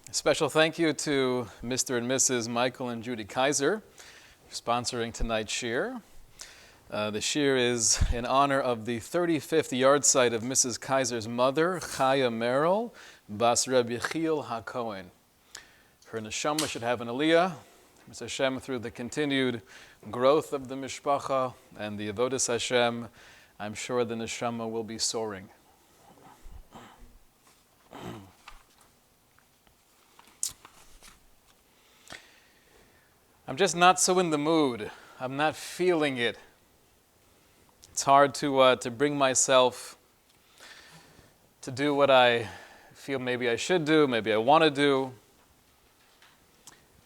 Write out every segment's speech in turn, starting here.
A special thank you to Mr. and Mrs. Michael and Judy Kaiser for sponsoring tonight's shir. The shir is in honor of the 35th yard site of Mrs. Kaiser's mother, Chaya Merrill, Bas Rabbi Chil HaKohen. Her neshama should have an aliyah, Mr. Hashem, through the continued growth of the mishpacha and the avodas Hashem. I'm sure the neshama will be soaring. I'm just not so in the mood. I'm not feeling it. It's hard to bring myself to do what I feel maybe I should do, maybe I want to do.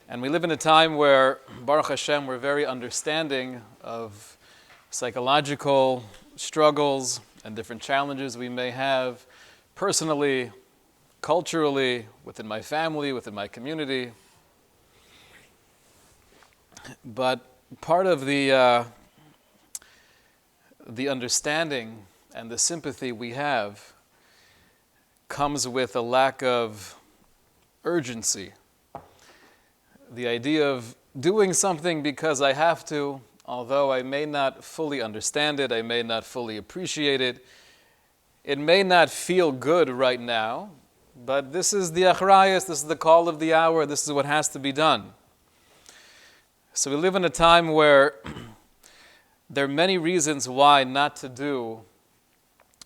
And we live in a time where, Baruch Hashem, we're very understanding of psychological struggles and different challenges we may have personally, culturally, within my family, within my community. But part of the understanding and the sympathy we have comes with a lack of urgency. The idea of doing something because I have to, although I may not fully understand it, I may not fully appreciate it, it may not feel good right now, but this is the achrayas, this is the call of the hour, this is what has to be done. So we live in a time where there are many reasons why not to do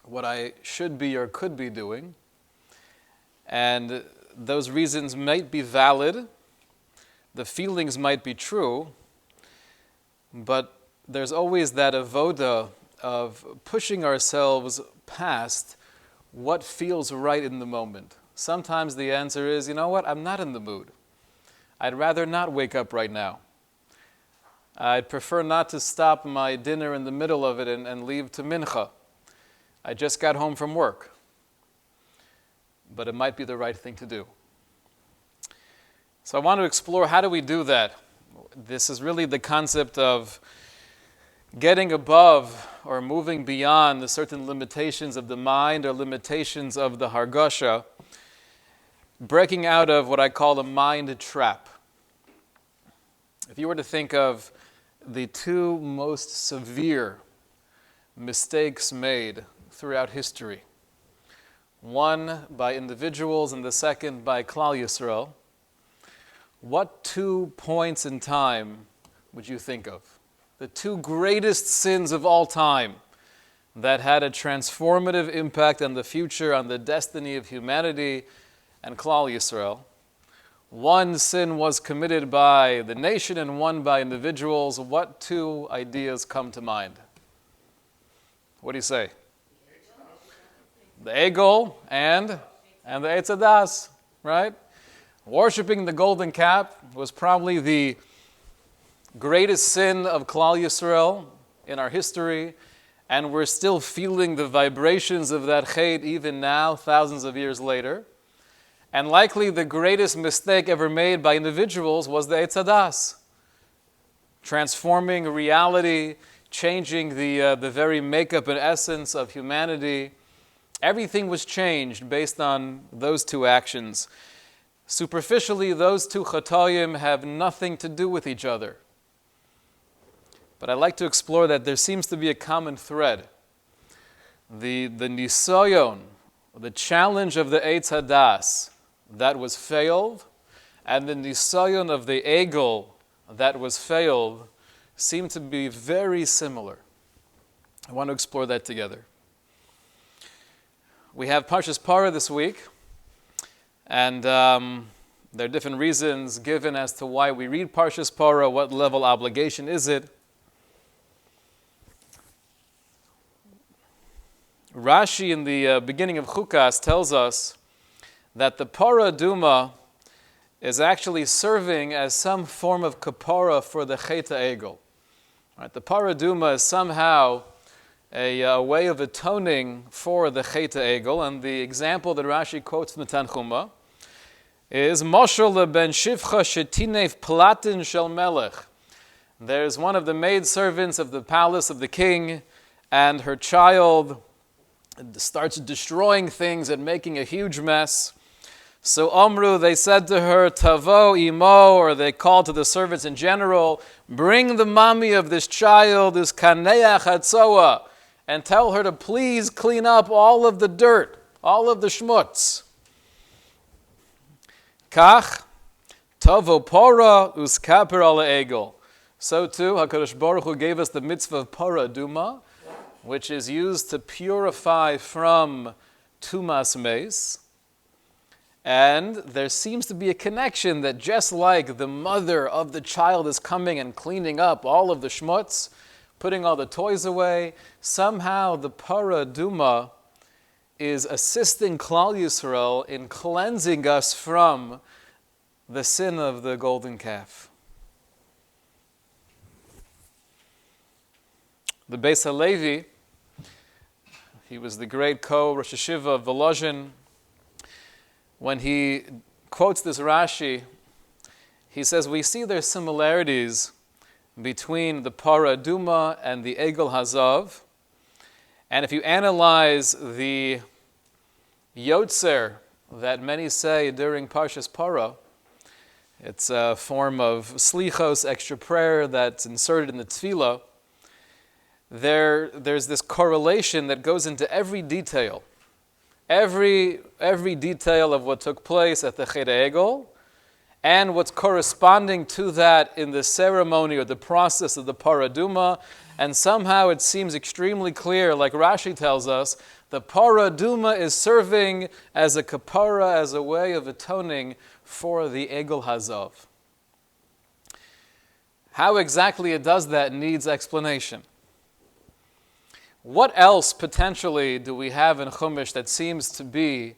what I should be or could be doing. And those reasons might be valid, the feelings might be true, but there's always that avoda of pushing ourselves past what feels right in the moment. Sometimes the answer is, you know what, I'm not in the mood. I'd rather not wake up right now. I'd prefer not to stop my dinner in the middle of it and leave to mincha. I just got home from work. But it might be the right thing to do. So I want to explore, how do we do that? This is really the concept of getting above or moving beyond the certain limitations of the mind or limitations of the hargasha, breaking out of what I call the mind trap. If you were to think of the two most severe mistakes made throughout history, one by individuals and the second by Klal Yisrael, what 2 points in time would you think of? The two greatest sins of all time that had a transformative impact on the future, on the destiny of humanity and Klal Yisrael. One sin was committed by the nation and one by individuals. What two ideas come to mind? What do you say? The Egel and the Eitz Hadas, right? Worshipping the golden calf was probably the greatest sin of Klal Yisrael in our history, and we're still feeling the vibrations of that chet even now, thousands of years later. And likely the greatest mistake ever made by individuals was the Eitz Hadas, transforming reality, changing the very makeup and essence of humanity. Everything was changed based on those two actions. Superficially, those two chatayim have nothing to do with each other. But I'd like to explore that there seems to be a common thread. The nisayon, the challenge of the Eitz Hadas, that was failed, and the nisayon of the egel that was failed seem to be very similar. I want to explore that together. We have Parshas Parah this week, and there are different reasons given as to why we read Parshas Parah, what level obligation is it. Rashi in the beginning of Chukas tells us that the Parah Duma is actually serving as some form of kapara for the Chet HaEgel. Right, the Parah Duma is somehow a way of atoning for the Chet HaEgel, and the example that Rashi quotes from the Tanchuma is Moshel ben Shivcha shetinef platin shel melech. There's one of the maidservants of the palace of the king, and her child starts destroying things and making a huge mess. So Omru, they said to her, Tavo imo, or they called to the servants in general, bring the mommy of this child, this kaneach hatzoa, and tell her to please clean up all of the dirt, all of the shmutz. Kach, Tavo pora uskaper ala egel. So too, HaKadosh Baruch Hu gave us the mitzvah of para duma, which is used to purify from tumas meis. And there seems to be a connection that just like the mother of the child is coming and cleaning up all of the shmutz, putting all the toys away, somehow the para duma is assisting Klal Yisrael in cleansing us from the sin of the golden calf. The Beis HaLevi, he was the great Rosh Hashiva of Volozhin. When he quotes this Rashi, he says, we see there's similarities between the Para Duma and the Egel Hazav. And if you analyze the Yotzer that many say during Parshas Para, it's a form of slichos, extra prayer that's inserted in the tefillah. There's this correlation that goes into every detail. Every detail of what took place at the Chet Egel and what's corresponding to that in the ceremony or the process of the Paraduma. And somehow it seems extremely clear, like Rashi tells us, the Paraduma is serving as a kapara, as a way of atoning for the Egel Hazav. How exactly it does that needs explanation. What else potentially do we have in Chumash that seems to be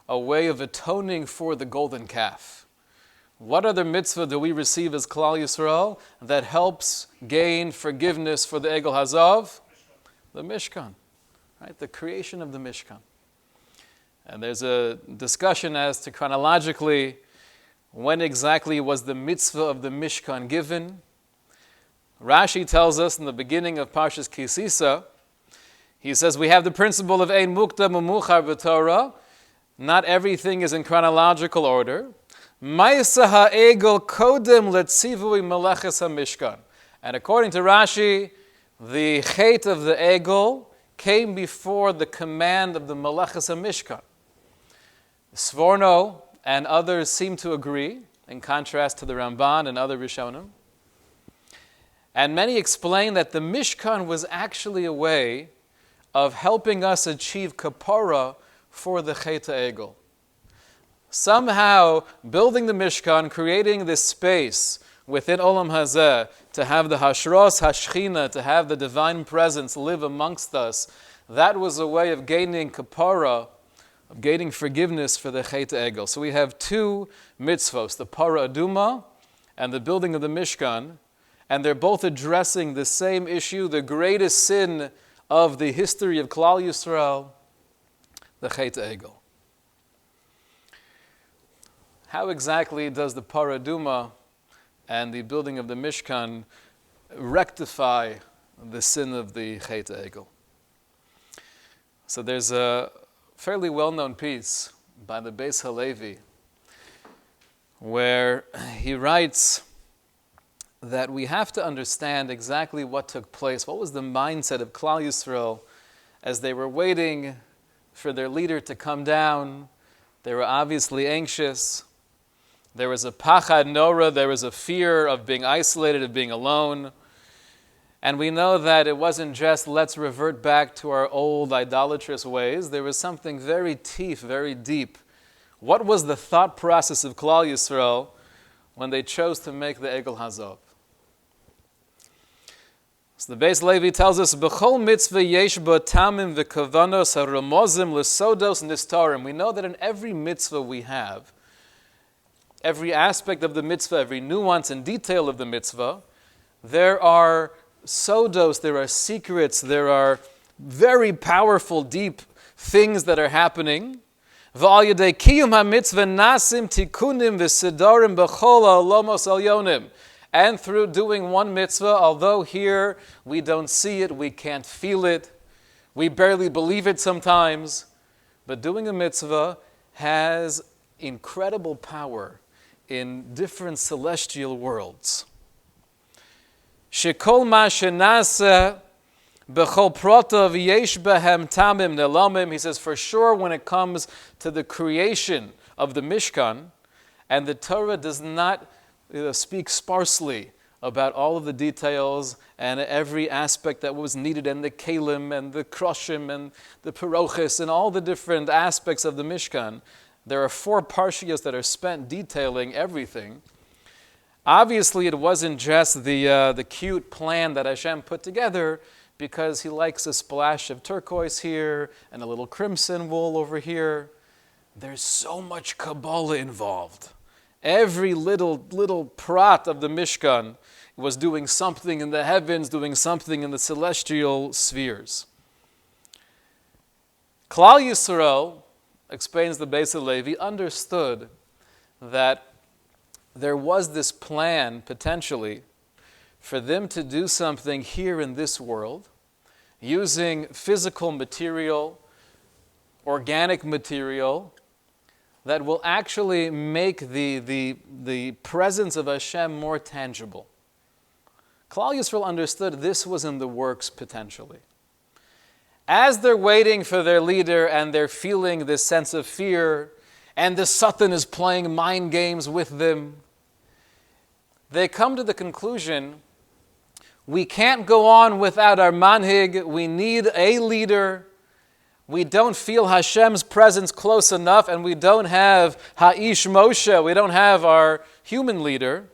a way of atoning for the golden calf? What other mitzvah do we receive as Klal Yisrael that helps gain forgiveness for the Egel Hazav? The Mishkan, right? The creation of the Mishkan. And there's a discussion as to chronologically when exactly was the mitzvah of the Mishkan given. Rashi tells us in the beginning of Parshas Sisa, he says we have the principle of ein mukdam u'muchar b'Torah. Not everything is in chronological order. Ma'aseh ha'egel kodem letzivui meleches ha'mishkan. And according to Rashi, the chet of the egel came before the command of the meleches ha'mishkan. Sforno and others seem to agree, in contrast to the Ramban and other Rishonim. And many explain that the Mishkan was actually a way of helping us achieve kapara for the Chet Egel. Somehow, building the Mishkan, creating this space within Olam Hazeh, to have the Hashros Hashchina, to have the divine presence live amongst us, that was a way of gaining kapara, of gaining forgiveness for the Chet Egel. So we have two mitzvos, the Para Aduma and the building of the Mishkan, and they're both addressing the same issue, the greatest sin of the history of Klal Yisrael, the Chet Egel. How exactly does the Paraduma and the building of the Mishkan rectify the sin of the Chet Egel? So there's a fairly well-known piece by the Beis HaLevi where he writes that we have to understand exactly what took place, what was the mindset of Klal Yisrael as they were waiting for their leader to come down. They were obviously anxious. There was a pachad nora, there was a fear of being isolated, of being alone. And we know that it wasn't just let's revert back to our old idolatrous ways. There was something very tief, very deep. What was the thought process of Klal Yisrael when they chose to make the Egel Hazav? So the Beis Levi tells us, "B'chol mitzvah yesh bo tamim v'kavanos haramozim l'sodos nistarim." We know that in every mitzvah we have, every aspect of the mitzvah, every nuance and detail of the mitzvah, there are sodos, there are secrets, there are very powerful, deep things that are happening. V'al yedei kiyum ha-mitzvah nasim tikunim v'sidarim b'chol ha'olomos elyonim. And through doing one mitzvah, although here we don't see it, we can't feel it, we barely believe it sometimes, but doing a mitzvah has incredible power in different celestial worlds. Shekol ma shenase b'chol protov yesh behem tamim nelamim. He says, for sure, when it comes to the creation of the Mishkan, and the Torah does not speak sparsely about all of the details and every aspect that was needed, and the kelim and the kroshim and the perochis and all the different aspects of the Mishkan. There are 4 Parshas that are spent detailing everything. Obviously, it wasn't just the cute plan that Hashem put together, because He likes a splash of turquoise here and a little crimson wool over here. There's so much Kabbalah involved. Every little prat of the Mishkan was doing something in the heavens, doing something in the celestial spheres. Klal Yisrael, explains the Beis Levi, understood that there was this plan, potentially, for them to do something here in this world, using physical material, organic material, that will actually make the presence of Hashem more tangible. Klal Yisrael understood this was in the works potentially. As they're waiting for their leader and they're feeling this sense of fear, and the Satan is playing mind games with them, they come to the conclusion, we can't go on without our manhig, we need a leader. We don't feel Hashem's presence close enough, and we don't have Ha'ish Moshe, we don't have our human leader.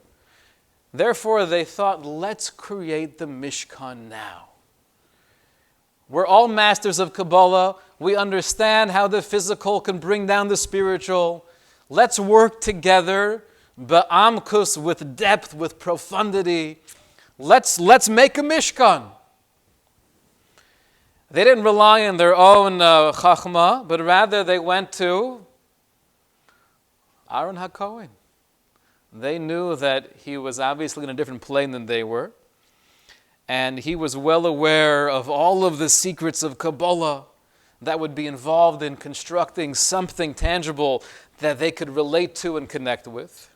Therefore, they thought, let's create the Mishkan now. We're all masters of Kabbalah. We understand how the physical can bring down the spiritual. Let's work together, ba'amkus, with depth, with profundity. Let's make a Mishkan. They didn't rely on their own chachma, but rather they went to Aaron HaKohen. They knew that he was obviously in a different plane than they were, and he was well aware of all of the secrets of Kabbalah that would be involved in constructing something tangible that they could relate to and connect with.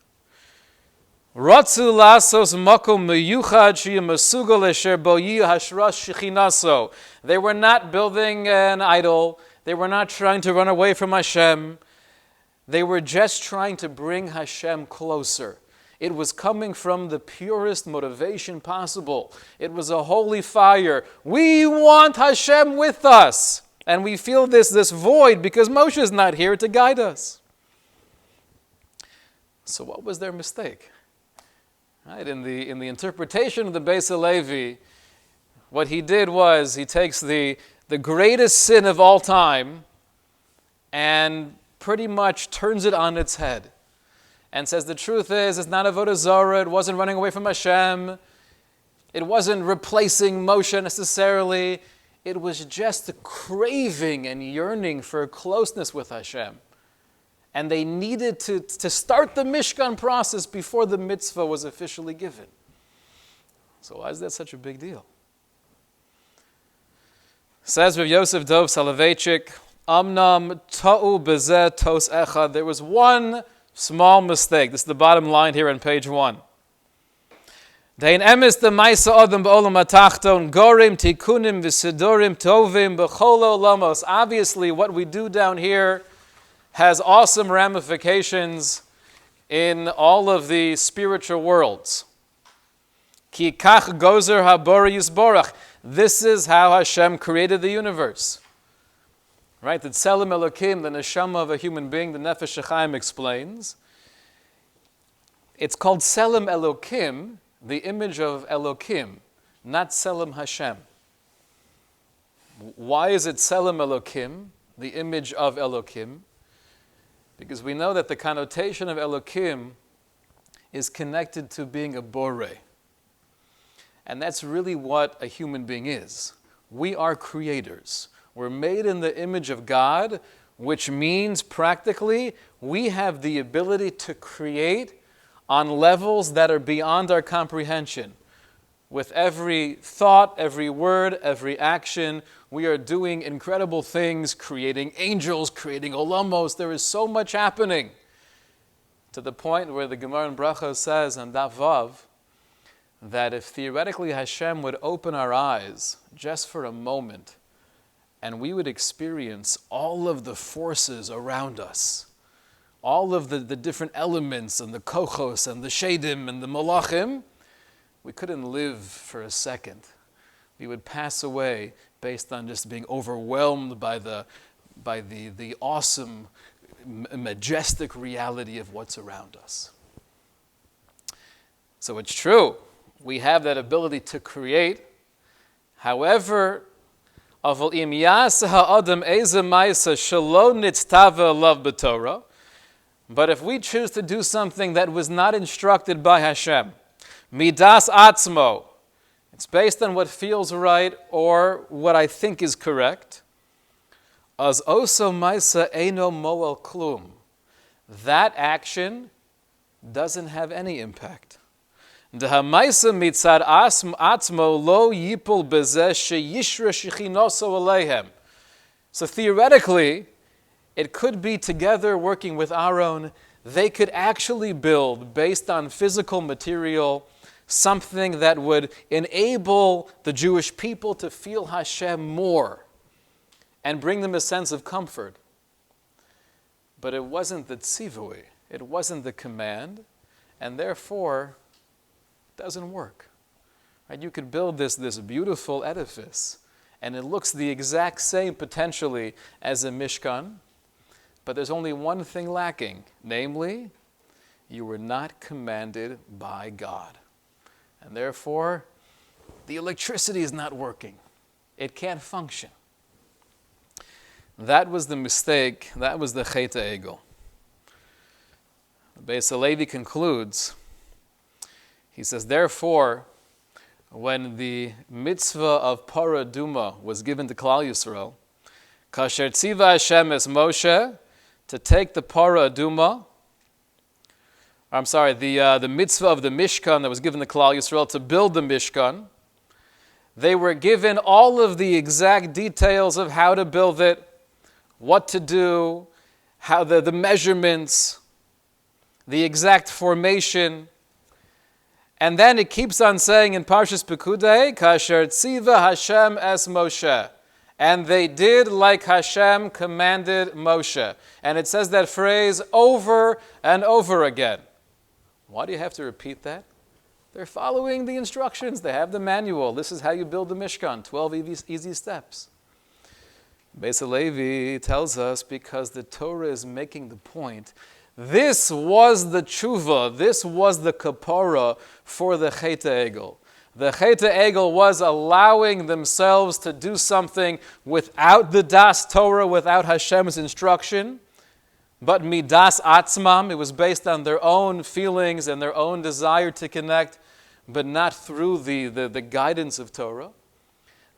Ratzu lasos makom meyuchad she'yamasugal esher bo yi hashras shechinaso. They were not building an idol. They were not trying to run away from Hashem. They were just trying to bring Hashem closer. It was coming from the purest motivation possible. It was a holy fire. We want Hashem with us. And we feel this void because Moshe is not here to guide us. So what was their mistake? Right, in the interpretation of the Beis Levi, what he did was he takes the greatest sin of all time and pretty much turns it on its head and says the truth is it's not avodah zarah, it wasn't running away from Hashem, it wasn't replacing Moshe necessarily, it was just a craving and yearning for closeness with Hashem. And they needed to start the Mishkan process before the mitzvah was officially given. So why is that such a big deal? Says Rav Yosef Dov Soloveitchik, Amnam ta'u bezeh tos echad. There was one small mistake. This is the bottom line here on page 1. Dein emes de maisa adam ba'olam atachton gorim tikunim v'sidorim tovim b'chol olamos. Obviously, what we do down here has awesome ramifications in all of the spiritual worlds. Ki kach gozer habori yisborach. This is how Hashem created the universe. Right? The Tselem Elokim, the neshama of a human being, the Nefesh HaChaim explains. It's called Tselem Elokim, the image of Elokim, not Tselem Hashem. Why is it Tselem Elokim, the image of Elokim? Because we know that the connotation of Elokim is connected to being a bore. And that's really what a human being is. We are creators. We're made in the image of God, which means practically we have the ability to create on levels that are beyond our comprehension. With every thought, every word, every action, we are doing incredible things, creating angels, creating olamos. There is so much happening. to the point where the Gemara in Brachos says on Daf Vav that if theoretically Hashem would open our eyes just for a moment and we would experience all of the forces around us, all of the different elements and the kochos and the shadim and the malachim, we couldn't live for a second. We would pass away based on just being overwhelmed by the awesome, majestic reality of what's around us. So it's true, we have that ability to create. However, but if we choose to do something that was not instructed by Hashem, midas atzmo, it's based on what feels right or what I think is correct, as oso maisa eino moel klum, that action doesn't have any impact. Dehamaisa mitzad atzmo lo yipul bezeh sheyishra shechinoso aleihem. So theoretically, it could be together working with Aaron. They could actually build, based on physical material, something that would enable the Jewish people to feel Hashem more and bring them a sense of comfort. But it wasn't the tzivui, it wasn't the command, and therefore it doesn't work. Right? You could build this beautiful edifice, and it looks the exact same potentially as a Mishkan, but there's only one thing lacking, namely, you were not commanded by God. And therefore, the electricity is not working. It can't function. That was the mistake. That was the Chet HaEgel. Beis Halevi concludes, he says, therefore, when the mitzvah of Parah Aduma was given to Klal Yisrael, Kasher Tziva Hashem es Moshe, to take the Parah Aduma, the mitzvah of the Mishkan that was given to Klal Yisrael to build the Mishkan, they were given all of the exact details of how to build it, what to do, how the measurements, the exact formation. And then it keeps on saying in Parshas Pekudei, Kasher Tziva Hashem es Moshe. And they did like Hashem commanded Moshe. And it says that phrase over and over again. Why do you have to repeat that? They're following the instructions. They have the manual. This is how you build the Mishkan, 12 easy steps. Beis Halevi tells us because the Torah is making the point. This was the tshuva, this was the kapara for the Chet HaEgel. The Chet HaEgel was allowing themselves to do something without the Das Torah, without Hashem's instruction, but midas atzmam, it was based on their own feelings and their own desire to connect, but not through the guidance of Torah.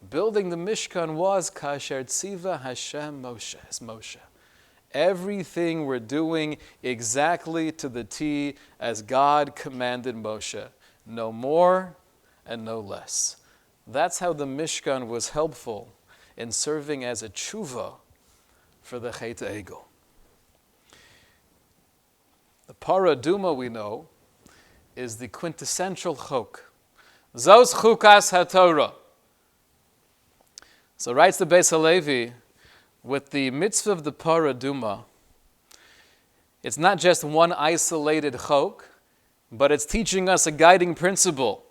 Building the Mishkan was kasher tziva Hashem Moshe. Everything we're doing exactly to the T as God commanded Moshe. No more and no less. That's how the Mishkan was helpful in serving as a tshuva for the Chet HaEgel. The Parah Aduma, we know, is the quintessential chok. Zos chukas haTorah. So writes the Beis Halevi, with the mitzvah of the Parah Aduma, it's not just one isolated chok, but it's teaching us a guiding principle.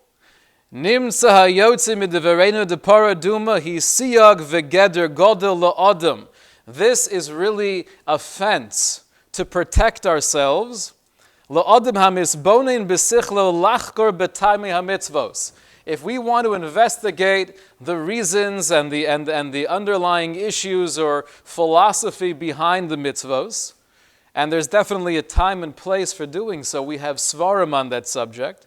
Nimtza hayotze mideverenu de Parah Aduma hi siyag vegeder godel la'adam. This is really a fence to protect ourselves. La'adam hamisbonin besichlo lachkor b'taimei hamitzvos. If we want to investigate the reasons and the underlying issues or philosophy behind the mitzvos, and there's definitely a time and place for doing so, we have svarim on that subject.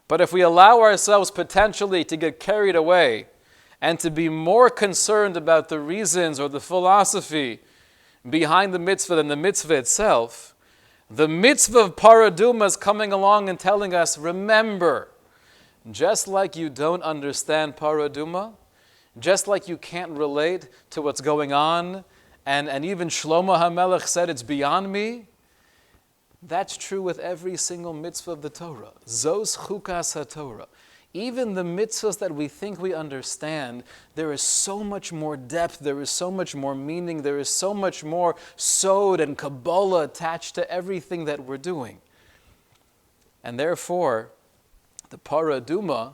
But if we allow ourselves potentially to get carried away and to be more concerned about the reasons or the philosophy behind the mitzvah than the mitzvah itself, the mitzvah of Parah Aduma is coming along and telling us, remember, just like you don't understand Parah Aduma, just like you can't relate to what's going on, and even Shlomo HaMelech said it's beyond me, That's true with every single mitzvah of the Torah. Zos chukas haTorah. Even the mitzvahs that we think we understand, there is so much more depth, there is so much more meaning, there is so much more sod and Kabbalah attached to everything that we're doing. And therefore, the Parah Duma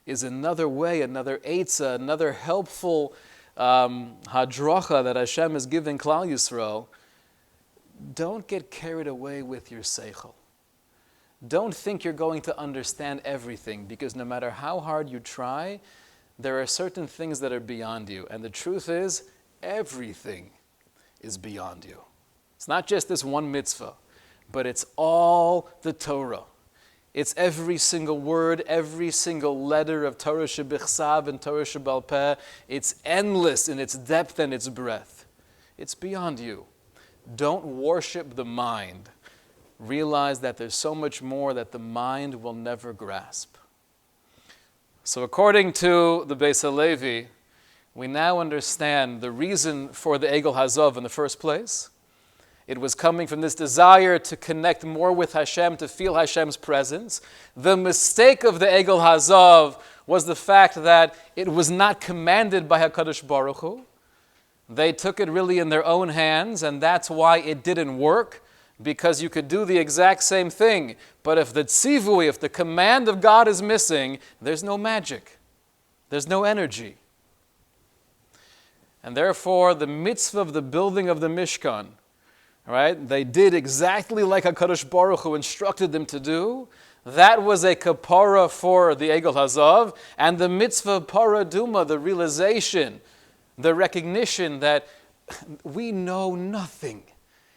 is another way, another eitzah, another helpful hadracha that Hashem is giving Klal Yisrael. Don't get carried away with your seichel. Don't think you're going to understand everything, because no matter how hard you try, there are certain things that are beyond you. And the truth is, everything is beyond you. It's not just this one mitzvah, but it's all the Torah. It's every single word, every single letter of Torah shebichsav and Torah shebal peh. It's endless in its depth and its breadth. It's beyond you. Don't worship the mind. Realize that there's so much more that the mind will never grasp. So according to the Beis HaLevi, we now understand the reason for the Egel Hazov in the first place. It was coming from this desire to connect more with Hashem, to feel Hashem's presence. The mistake of the Egel Hazov was the fact that it was not commanded by HaKadosh Baruch Hu. They took it really in their own hands, and that's why it didn't work, because you could do the exact same thing. But if the tzivui, if the command of God is missing, there's no magic. There's no energy. And therefore, the mitzvah of the building of the Mishkan, right? They did exactly like HaKadosh Baruch Hu instructed them to do. That was a kapara for the Egel Hazav. And the mitzvah of Parah Duma, the realization, the recognition that we know nothing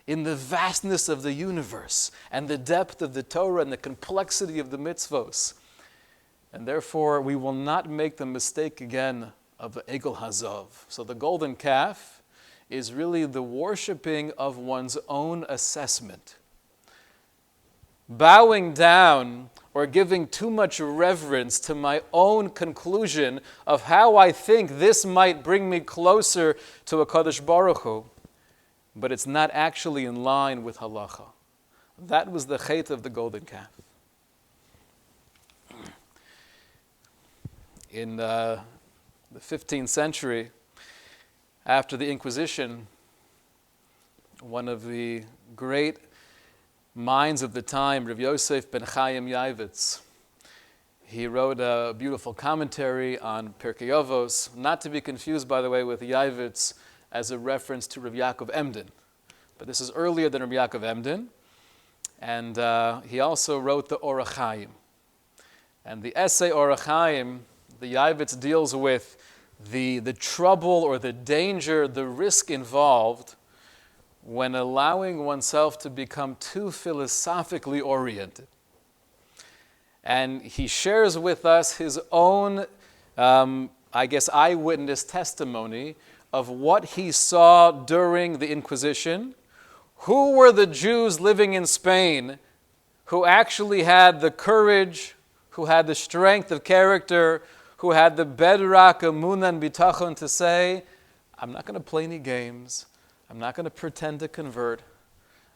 in the vastness of the universe and the depth of the Torah and the complexity of the mitzvos. And therefore, we will not make the mistake again of the Egel Hazav. So the golden calf is really the worshiping of one's own assessment. Bowing down or giving too much reverence to my own conclusion of how I think this might bring me closer to a Kadosh Baruch Hu, but it's not actually in line with halacha. That was the chait of the golden calf. In the 15th century, after the Inquisition, one of the great minds of the time, Rav Yosef ben Chaim Yavitz, he wrote a beautiful commentary on Pirkei Avos, not to be confused, by the way, with Yavitz as a reference to Rav Yaakov Emden. But this is earlier than Rav Yaakov Emden. And he also wrote the Orach Chaim. And the essay Orach Chaim, the Yavitz deals with the trouble or the danger, the risk involved when allowing oneself to become too philosophically oriented. And he shares with us his own, eyewitness testimony of what he saw during the Inquisition. Who were the Jews living in Spain who actually had the courage, who had the strength of character, who had the bedrock emunah and bitachon to say, I'm not going to play any games. I'm not going to pretend to convert.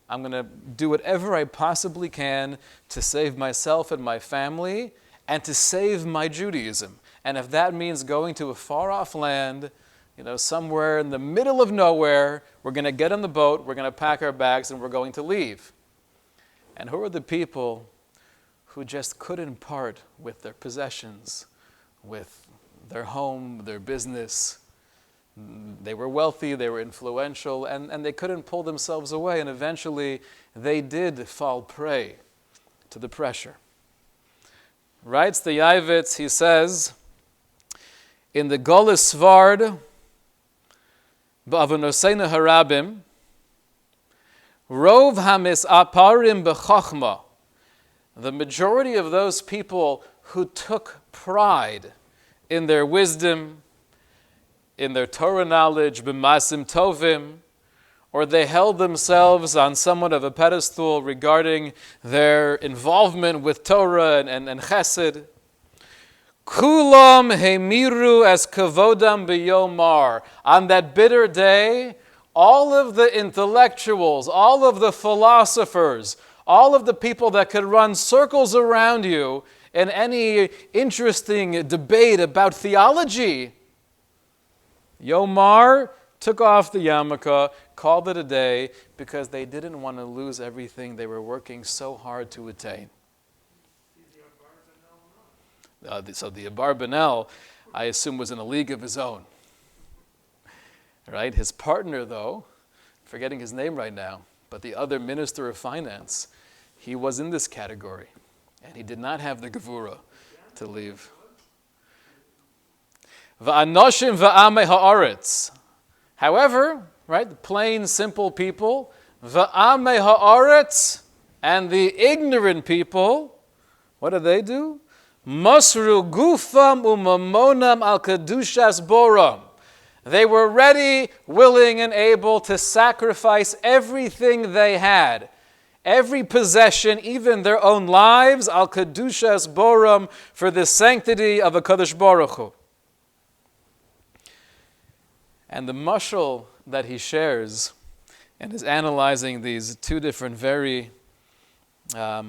I'm going to do whatever I possibly can to save myself and my family and to save my Judaism. And if that means going to a far-off land, somewhere in the middle of nowhere, we're going to get on the boat, we're going to pack our bags, and we're going to leave. And who are the people who just couldn't part with their possessions, with their home, their business? They were wealthy, they were influential, and they couldn't pull themselves away. And eventually, they did fall prey to the pressure. Writes the Yavitz, he says, in the Golis Svard, Ba'avonoseinu harabim, Rov hamis aparim b'chochma, the majority of those people who took pride in their wisdom, in their Torah knowledge, b'masim tovim, or they held themselves on somewhat of a pedestal regarding their involvement with Torah and chesed. Kulam hemiru as kavodam b'yomar. On that bitter day, all of the intellectuals, all of the philosophers, all of the people that could run circles around you in any interesting debate about theology. Yomar took off the yarmulke, called it a day, because they didn't want to lose everything they were working so hard to attain. So the Abarbanel, I assume, was in a league of his own. Right? His partner, though, forgetting his name right now, but the other minister of finance, he was in this category, and he did not have the gevura to leave. Va'anoshim va'amei ha'aretz. However, right, the plain, simple people, va'amei ha'aretz, and the ignorant people, what do? Masru gufam umamonam al kedushas boram. They were ready, willing, and able to sacrifice everything they had, every possession, even their own lives, al kedushas boram, for the sanctity of a Kadosh Baruch Hu. And the mashal that he shares and is analyzing these two different very, I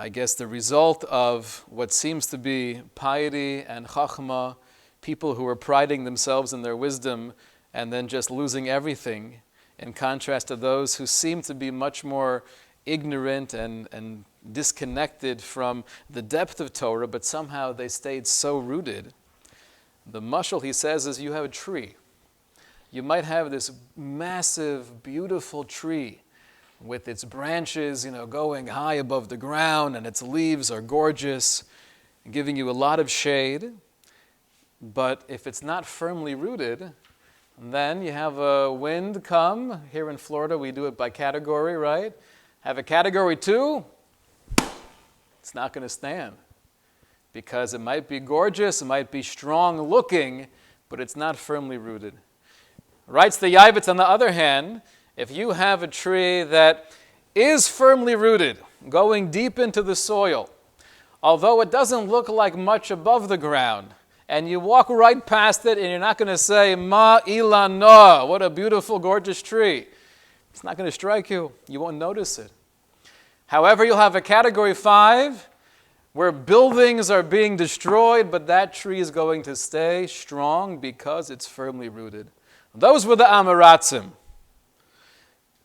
guess, the result of what seems to be piety and chachma, people who are priding themselves in their wisdom and then just losing everything, in contrast to those who seem to be much more ignorant and disconnected from the depth of Torah, but somehow they stayed so rooted. The mashal, he says, is you have a tree. You might have this massive, beautiful tree with its branches, going high above the ground, and its leaves are gorgeous, giving you a lot of shade. But if it's not firmly rooted, then you have a wind come. Here in Florida, we do it by category, right? Have a category 2, it's not going to stand. Because it might be gorgeous, it might be strong looking, but it's not firmly rooted. Writes the Yavitz, on the other hand, if you have a tree that is firmly rooted, going deep into the soil, although it doesn't look like much above the ground, and you walk right past it and you're not going to say, Ma ilana, what a beautiful, gorgeous tree. It's not going to strike you. You won't notice it. However, you'll have a category 5, where buildings are being destroyed, but that tree is going to stay strong because it's firmly rooted. Those were the Amaratzim,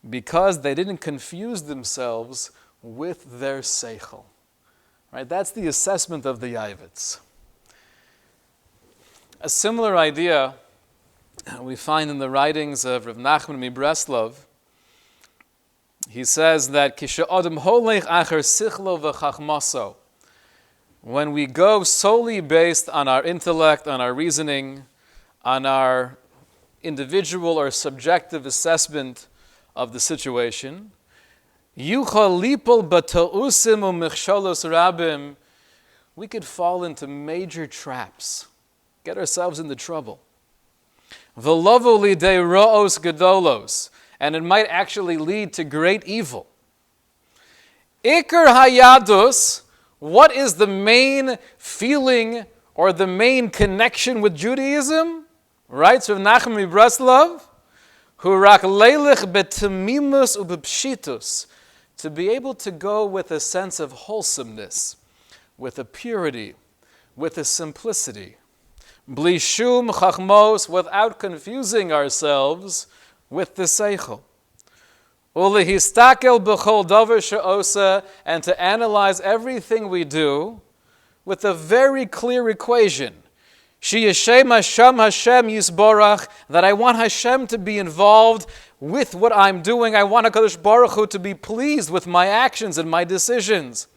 because they didn't confuse themselves with their seichel. Right? That's the assessment of the Yavitz. A similar idea we find in the writings of Rav Nachman Mibreslov. He says that Kisha Adam Holech Acher Sichlo v'Chachmaso. When we go solely based on our intellect, on our reasoning, on our individual or subjective assessment of the situation, yuchal lipol bata'usim u'mechsholos rabim, we could fall into major traps, get ourselves into trouble. V'lovu lidei ro'os gedolos, and it might actually lead to great evil. Iker hayadus, what is the main feeling or the main connection with Judaism? Right? So Nachman Breslov, who rak leilich betamimus ubepshitus, to be able to go with a sense of wholesomeness, with a purity, with a simplicity, bli shum chachmos, without confusing ourselves with the seichel. Ulehistakel b'chol davar she'osa, and to analyze everything we do with a very clear equation. Sheyashem Hashem Yisborach, that I want Hashem to be involved with what I'm doing. I want HaKadosh Baruch Hu to be pleased with my actions and my decisions.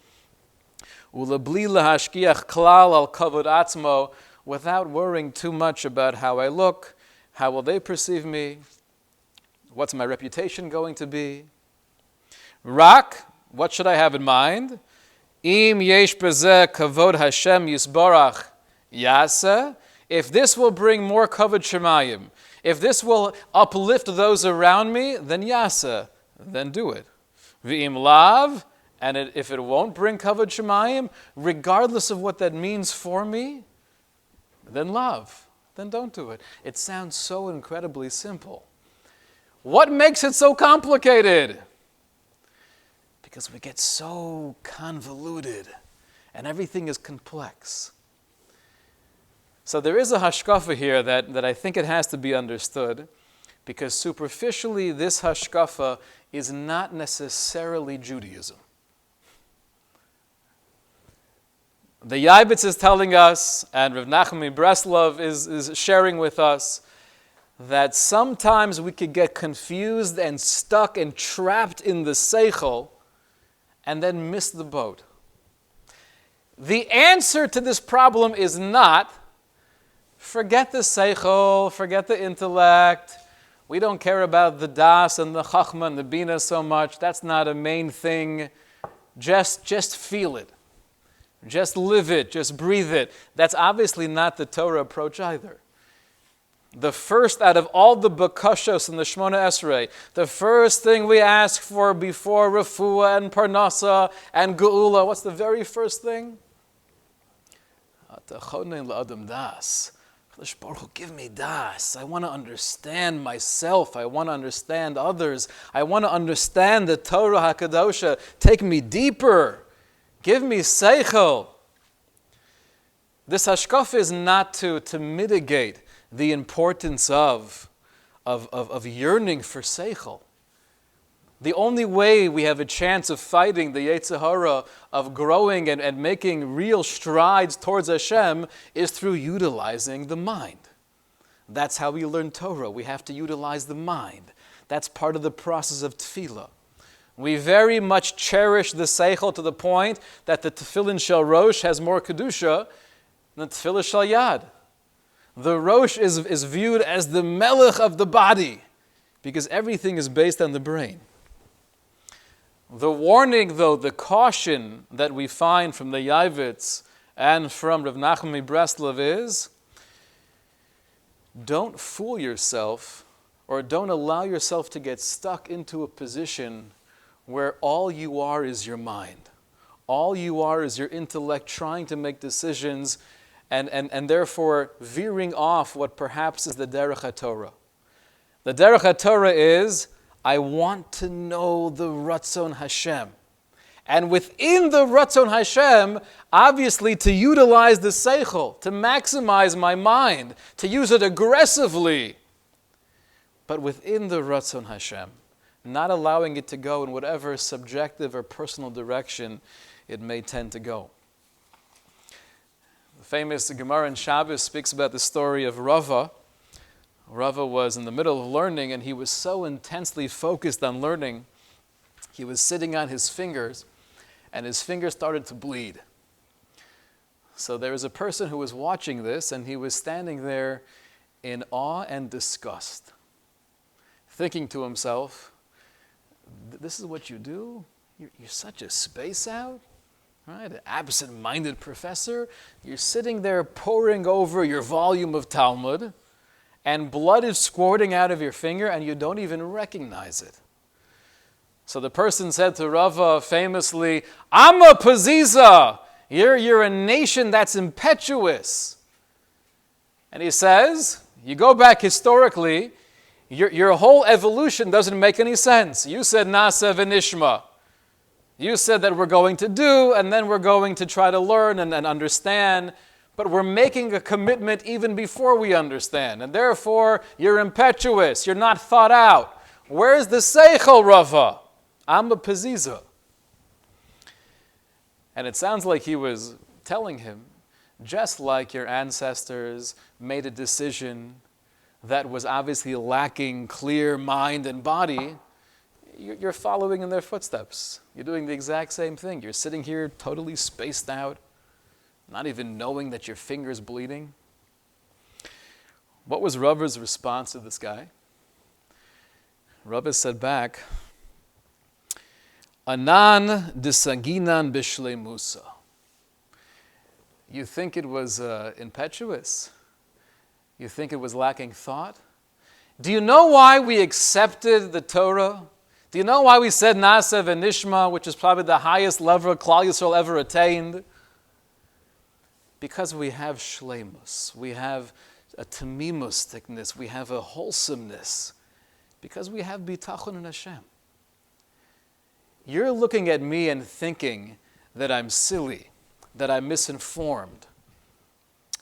Ulebli lahashkiach klal al kavod atzmo, without worrying too much about how I look, how will they perceive me, what's my reputation going to be? Rak, what should I have in mind? Im yesh bezeh kavod Hashem Yisborach yasa. If this will bring more kavod shemayim, if this will uplift those around me, then yasa, then do it. V'im lav, and if it won't bring kavod shemayim, regardless of what that means for me, then love, then don't do it. It sounds so incredibly simple. What makes it so complicated? because we get so convoluted and everything is complex. So there is a hashkafa here that I think it has to be understood, because superficially this hashkafa is not necessarily Judaism. The Yaibitz is telling us, and Rav Nachman Breslov is sharing with us, that sometimes we could get confused and stuck and trapped in the seichel and then miss the boat. The answer to this problem is not, forget the seichel, forget the intellect. We don't care about the das and the chachma and the bina so much. That's not a main thing. Just feel it. Just live it. Just breathe it. That's obviously not the Torah approach either. The first out of all the bakashos in the Shmona Esrei, the first thing we ask for before refuah and parnasa and geula, what's the very first thing? Give me das. I want to understand myself. I want to understand others. I want to understand the Torah HaKadosha. Take me deeper. Give me seichel. This hashkaf is not to mitigate the importance of yearning for seichel. The only way we have a chance of fighting the Yetzer Hara, of growing and making real strides towards Hashem, is through utilizing the mind. That's how we learn Torah. We have to utilize the mind. That's part of the process of tefillah. We very much cherish the seichel to the point that the tefillin shel rosh has more kedusha than the tefillah shel yad. The rosh is viewed as the melech of the body because everything is based on the brain. The warning, though, the caution that we find from the Yaivitz and from Rav Nachman Breslov is, don't fool yourself or don't allow yourself to get stuck into a position where all you are is your mind. All you are is your intellect trying to make decisions and therefore veering off what perhaps is the Derech HaTorah. The Derech HaTorah is, I want to know the Ratzon Hashem. And within the Ratzon Hashem, obviously to utilize the Seichel, to maximize my mind, to use it aggressively. But within the Ratzon Hashem, not allowing it to go in whatever subjective or personal direction it may tend to go. The famous Gemara in Shabbos speaks about the story of Rava. Rava was in the middle of learning, and he was so intensely focused on learning, he was sitting on his fingers, and his fingers started to bleed. So there was a person who was watching this, and he was standing there in awe and disgust, thinking to himself, this is what you do? You're such a space out? Right? An absent-minded professor? You're sitting there poring over your volume of Talmud, and blood is squirting out of your finger, and you don't even recognize it. So the person said to Rava famously, I'm a paziza. You're a nation that's impetuous. And he says, you go back historically, your whole evolution doesn't make any sense. You said Nasa v'nishma. You said that we're going to do, and then we're going to try to learn and understand, but we're making a commitment even before we understand, and therefore you're impetuous, you're not thought out. Where's the Seichel, Rava? I'm a paziza. And it sounds like he was telling him, just like your ancestors made a decision that was obviously lacking clear mind and body, you're following in their footsteps. You're doing the exact same thing. You're sitting here totally spaced out, not even knowing that your finger's bleeding. What was Rava's response to this guy? Rava said back, Anan desaginan bishleimusa. You think it was impetuous? You think it was lacking thought? Do you know why we accepted the Torah? Do you know why we said Nasa v'nishma, which is probably the highest level Klal Yisrael ever attained? Because we have shleimus, we have a tamimustikness, we have a wholesomeness, because we have bitachon in Hashem. you're looking at me and thinking that I'm silly, that I'm misinformed,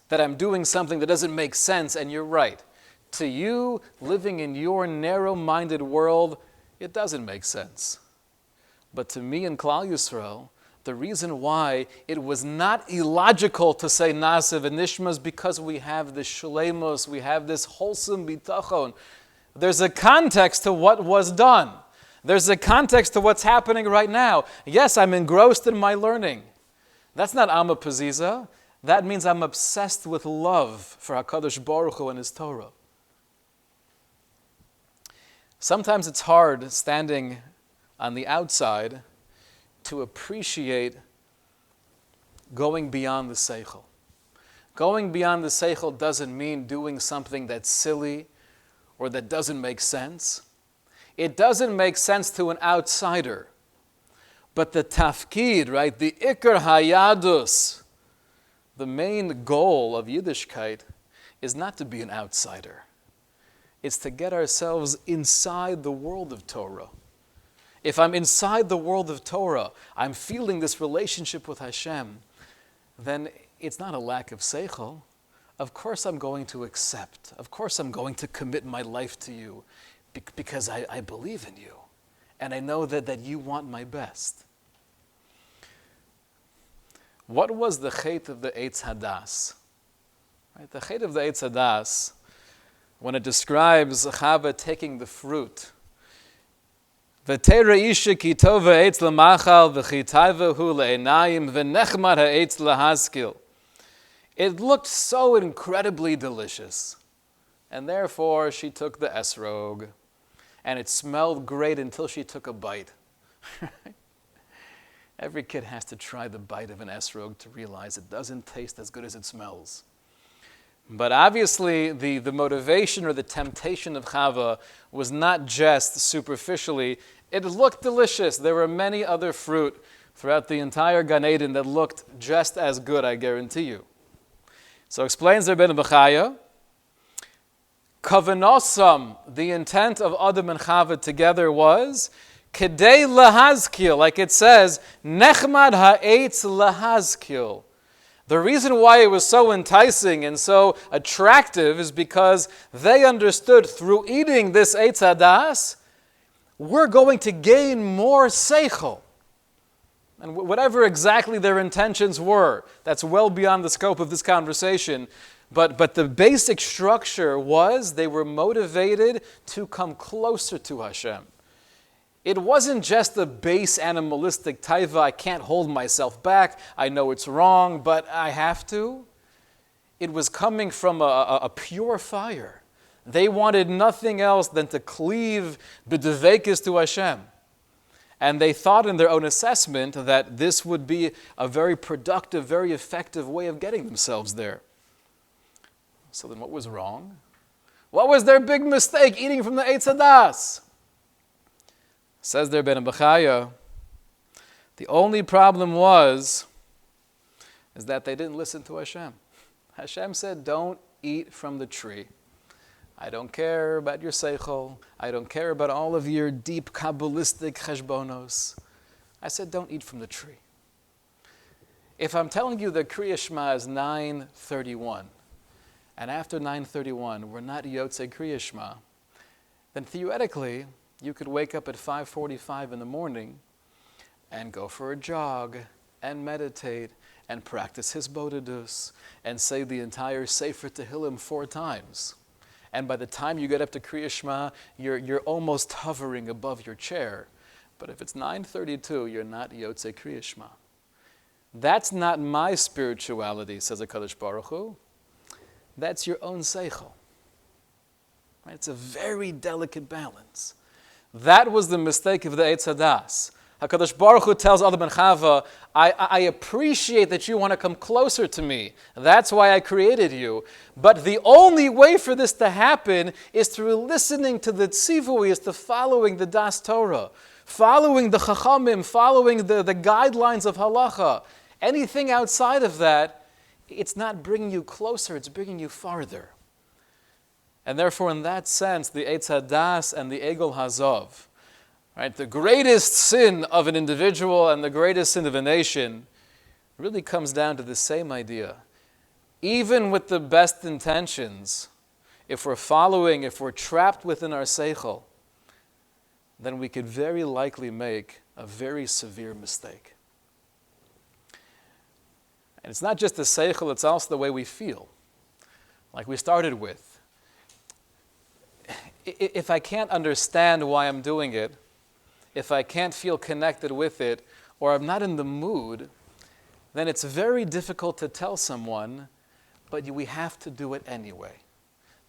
that I'm doing something that doesn't make sense, and you're right. To you, living in your narrow-minded world, it doesn't make sense. But to me and Klal Yisrael, the reason why it was not illogical to say Na'aseh v'nishma is because we have this shalemos, we have this wholesome bitachon. There's a context to what was done. There's a context to what's happening right now. Yes, I'm engrossed in my learning. That's not Amma Paziza. That means I'm obsessed with love for HaKadosh Baruch Hu and His Torah. Sometimes it's hard standing on the outside to appreciate going beyond the seichel. Going beyond the seichel doesn't mean doing something that's silly or that doesn't make sense. It doesn't make sense to an outsider. But the tafkid, right, the ikar hayadus, the main goal of Yiddishkeit is not to be an outsider. It's to get ourselves inside the world of Torah. If I'm inside the world of Torah, I'm feeling this relationship with Hashem, then it's not a lack of seichel. Of course I'm going to accept. Of course I'm going to commit my life to you because I believe in you. And I know that you want my best. What was the chait of the Eitz Hadas? Right? The chait of the Eitz Hadas, when it describes Chava taking the fruit, V'teira isha ki tova eitz l'machal v'chitayva hu le'enayim v'nechmar ha'eitz l'haskil. It looked so incredibly delicious, and therefore she took the esrog, and it smelled great until she took a bite. Every kid has to try the bite of an esrog to realize it doesn't taste as good as it smells. But obviously, the motivation or the temptation of Chava was not just superficially. It looked delicious. There were many other fruit throughout the entire Gan Eden that looked just as good, I guarantee you. So explains Rabbeinu Bechaya, Kavanosam, the intent of Adam and Chava together was, Kedei lahazkil, like it says, Nechmad ha'etz lahazkil. The reason why it was so enticing and so attractive is because they understood through eating this Eitz Hadas, we're going to gain more seichel. And whatever exactly their intentions were, that's well beyond the scope of this conversation. But the basic structure was they were motivated to come closer to Hashem. It wasn't just a base animalistic taiva, I can't hold myself back, I know it's wrong, but I have to. It was coming from a pure fire. They wanted nothing else than to cleave b'devekis to Hashem. And they thought in their own assessment that this would be a very productive, very effective way of getting themselves there. So then what was wrong? What was their big mistake eating from the Eitz Hadas? Says there Ben Bechaya, the only problem is that they didn't listen to Hashem. Hashem said, don't eat from the tree. I don't care about your seichel. I don't care about all of your deep Kabbalistic cheshbonos. I said, don't eat from the tree. If I'm telling you that Kriya Shema is 9:31, and after 9:31 we're not Yotzei Kriya Shema, then theoretically, you could wake up at 5:45 in the morning and go for a jog and meditate and practice Hisbodedus and say the entire Sefer Tehillim 4 times. And by the time you get up to Kriya Shema, you're almost hovering above your chair. But if it's 9:32, you're not Yotzei Kriya Shema. That's not my spirituality, says HaKadosh Baruch Hu. That's your own seichel. Right? It's a very delicate balance. That was the mistake of the Eitz Hadas. HaKadosh Baruch Hu tells Adam and Chava, I appreciate that you want to come closer to me. That's why I created you. But the only way for this to happen is through listening to the tzivui, is to following the Das Torah, following the Chachamim, following the guidelines of halacha. Anything outside of that, it's not bringing you closer, it's bringing you farther. And therefore, in that sense, the Eitz Hadas and the Egel Hazov, Right? The greatest sin of an individual and the greatest sin of a nation really comes down to the same idea. Even with the best intentions, if we're trapped within our seichel, then we could very likely make a very severe mistake. And it's not just the seichel, it's also the way we feel. Like we started with. If I can't understand why I'm doing it, if I can't feel connected with it, or I'm not in the mood, then it's very difficult to tell someone, but we have to do it anyway.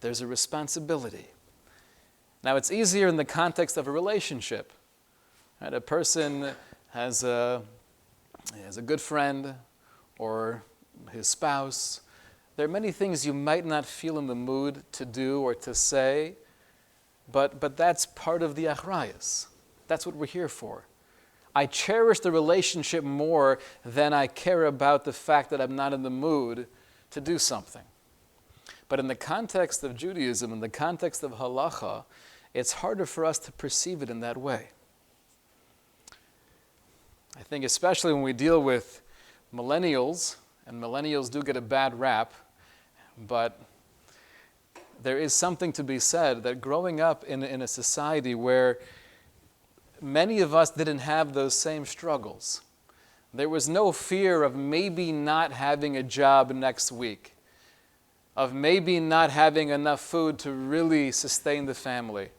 There's a responsibility. Now, it's easier in the context of a relationship. Right? A person has a good friend or his spouse. There are many things you might not feel in the mood to do or to say, but that's part of the achrayus. That's what we're here for. I cherish the relationship more than I care about the fact that I'm not in the mood to do something. But in the context of Judaism, in the context of halacha, it's harder for us to perceive it in that way. I think especially when we deal with millennials, and millennials do get a bad rap, but there is something to be said that growing up in a society where many of us didn't have those same struggles. There was no fear of maybe not having a job next week, of maybe not having enough food to really sustain the family.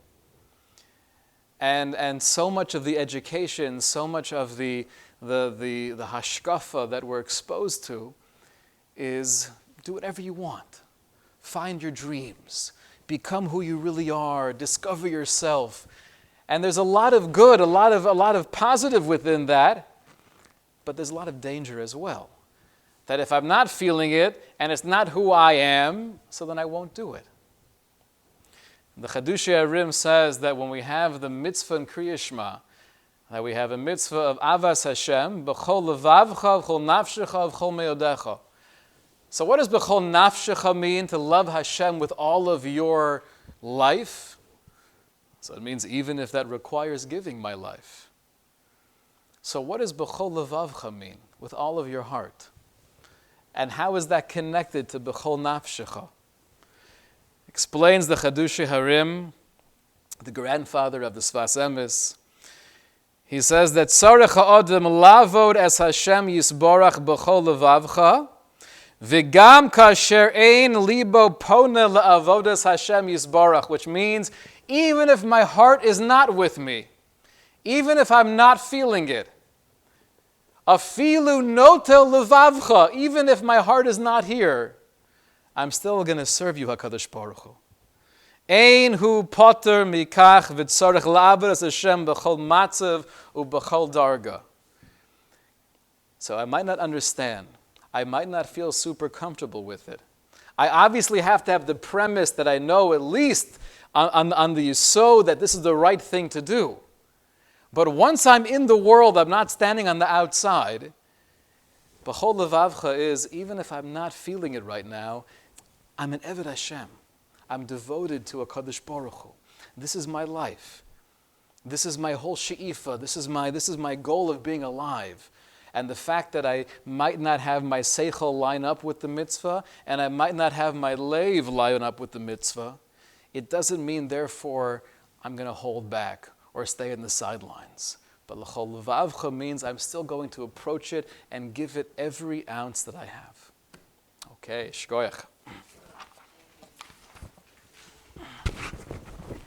And so much of the education, so much of the hashkafa that we're exposed to is do whatever you want. Find your dreams. Become who you really are. Discover yourself. And there's a lot of good, a lot of positive within that, but there's a lot of danger as well. That if I'm not feeling it, and it's not who I am, so then I won't do it. The Chadushei Arim says that when we have the mitzvah in Kriya Shema, that we have a mitzvah of Avas Hashem, b'chol levavcha, b'chol nafshecha, b'chol meyodecha. So what does b'chol nafshecha mean, to love Hashem with all of your life? So it means even if that requires giving my life. So what does b'chol levavcha mean? With all of your heart. And how is that connected to b'chol nafshecha? Explains the Chadushei Harim, the grandfather of the Sfas Emes. He says that Tzarech ha'odem lavod es Hashem yisborach b'chol levavcha, v'gam kasher ein libo pona la'avodas Hashem yisborach, which means even if my heart is not with me, even if I'm not feeling it, afilu notel levavcha, even if my heart is not here, I'm still going to serve you, HaKadosh Baruch Hu. Ein hu poter mikach v'tzarech la'avodas Hashem b'chol matzav u'b'chol darga. So I might not understand. I might not feel super comfortable with it. I obviously have to have the premise that I know at least on the yisod that this is the right thing to do. But once I'm in the world, I'm not standing on the outside. B'chol levavcha is, even if I'm not feeling it right now, I'm an Eved Hashem. I'm devoted to a Kadosh Baruch Hu. This is my life. This is my whole she'ifa. This is my goal of being alive. And the fact that I might not have my seichel line up with the mitzvah, and I might not have my leiv line up with the mitzvah, it doesn't mean, therefore, I'm going to hold back or stay in the sidelines. But l'chol levavcha means I'm still going to approach it and give it every ounce that I have. Okay, shkoyach.